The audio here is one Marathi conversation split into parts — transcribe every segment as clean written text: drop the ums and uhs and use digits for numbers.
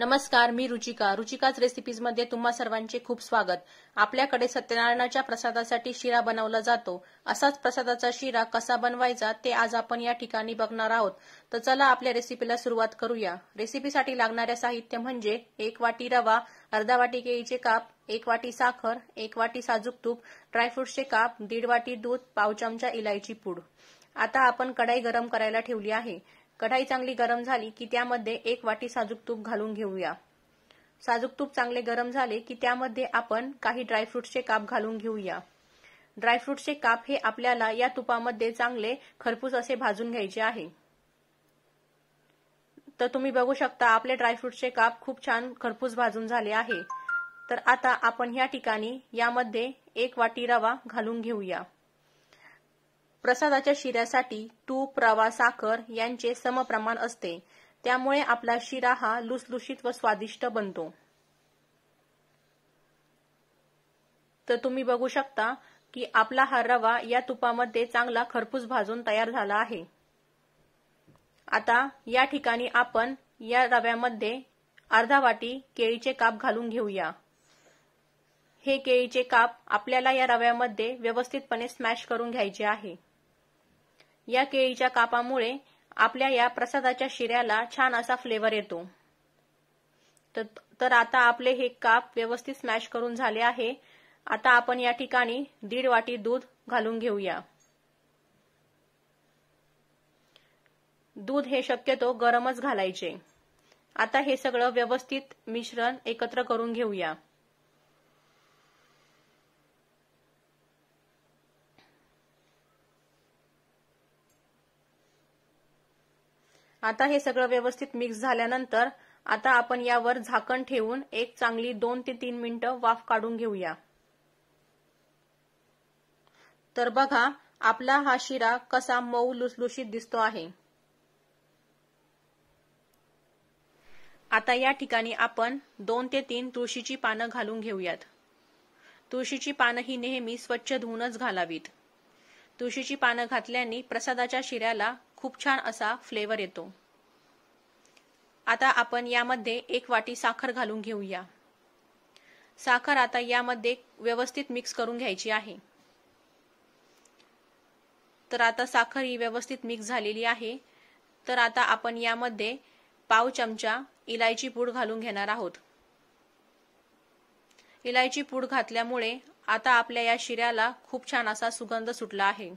नमस्कार, मी रुचिकाच रेसिपीजमध्ये तुम्हा सर्वांचे खूप स्वागत। आपल्याकडे सत्यनारायणाच्या प्रसादासाठी शिरा बनवला जातो। असाच प्रसादाचा शिरा कसा बनवायचा ते आज आपण या ठिकाणी बघणार आहोत। तर चला आपल्या रेसिपीला सुरुवात करूया। रेसिपीसाठी लागणारे साहित्य म्हणजे 1 वाटी रवा, अर्धा वाटी केळीचे काप, 1 वाटी साखर, 1 वाटी साजूक तूप, ड्रायफ्रुट्सचे काप, 1.5 वाटी दूध, पाव चमचा इलायची पूड। आता आपण कढई गरम करायला ठेवली आहे। कढई चांगली गरम झाली की त्यामध्ये 1 वाटी साजूक तूप घालून घेऊया। साजूक तूप चांगले गरम झाले की त्यामध्ये आपण काही ड्रायफ्रुट्सचे काप घालून घेऊया। ड्रायफ्रुट्सचे काप हे आपल्याला या तुपामध्ये चांगले खरपूस असे भाजून घ्यायचे आहे। तर तुम्ही बघू शकता आपले ड्रायफ्रुट्सचे काप खूप छान खरपूस भाजून झाले आहे। तर आता आपण या ठिकाणी यामध्ये 1 वाटी रवा घालून घेऊया। प्रसादाच्या शिऱ्यासाठी तूप, रवा, साखर यांचे समप्रमाण असते, त्यामुळे आपला शिरा हा लुसलुशीत व स्वादिष्ट बनतो। तर तुम्ही बघू शकता की आपला हा रवा या तुपामध्ये चांगला खरपूस भाजून तयार झाला आहे। आता या ठिकाणी आपण या रव्यामध्ये अर्धा वाटी केळीचे काप घालून घेऊया। हे केळीचे काप आपल्याला या रव्यामध्ये व्यवस्थितपणे स्मॅश करून घ्यायचे आहे। या केळीच्या कापामुळे आपल्या या प्रसादाच्या शिऱ्याला छान असा फ्लेवर येतो। तर आता आपले हे काप व्यवस्थित स्मॅश करून झाले आहे। आता आपण या ठिकाणी 1.5 वाटी दूध घालून घेऊया। दूध हे शक्यतो गरमच घालायचे। आता हे सगळं व्यवस्थित मिश्रण एकत्र करून घेऊया। आता हे सगळं व्यवस्थित मिक्स झाल्यानंतर आता आपण यावर झाकण ठेवून एक चांगली 2 ते 3 मिनिटं वाफ काढून घेऊया। तर बघा आपला हा शिरा कसा मऊ लुसलुशीत दिसतो आहे। आता या ठिकाणी आपण 2 ते 3 तुळशीची पानं घालून घेऊयात। तुळशीची पानं ही नेहमी स्वच्छ धुवूनच घालावीत। तुळशीची पानं घातल्याने प्रसादाच्या शिऱ्याला खूप छान असा फ्लेवर येतो। आता आपण यामध्ये 1 वाटी साखर घालून घेऊया। साखर आता यामध्ये व्यवस्थित मिक्स करून घ्यायची आहे। तर आता साखर ही व्यवस्थित मिक्स झालेली आहे। तर आता आपण यामध्ये पाव चमचा इलायची पूड घालून घेणार आहोत। इलायची पूड घातल्यामुळे आता आपल्या या शिऱ्याला खूप छान असा सुगंध सुटला आहे।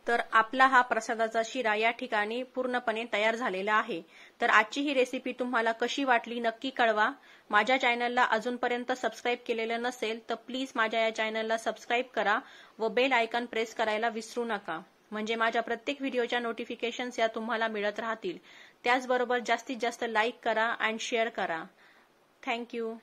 तर आपला हा प्रसादाचा शिरा या ठिकाणी पूर्णपणे तयार झालेला आहे। तर आजची ही रेसिपी तुम्हाला कशी वाटली नक्की कळवा। माझ्या चॅनलला अजूनपर्यंत सबस्क्राइब केलेलं नसेल तर प्लीज माझ्या या चॅनलला सबस्क्राइब करा व बेल आयकॉन प्रेस करायला विसरू नका, म्हणजे माझ्या प्रत्येक व्हिडिओच्या नोटिफिकेशन्स या तुम्हाला मिळत राहतील। त्याचबरोबर जास्तीत जास्त लाईक करा आणि शेअर करा। थँक्यू।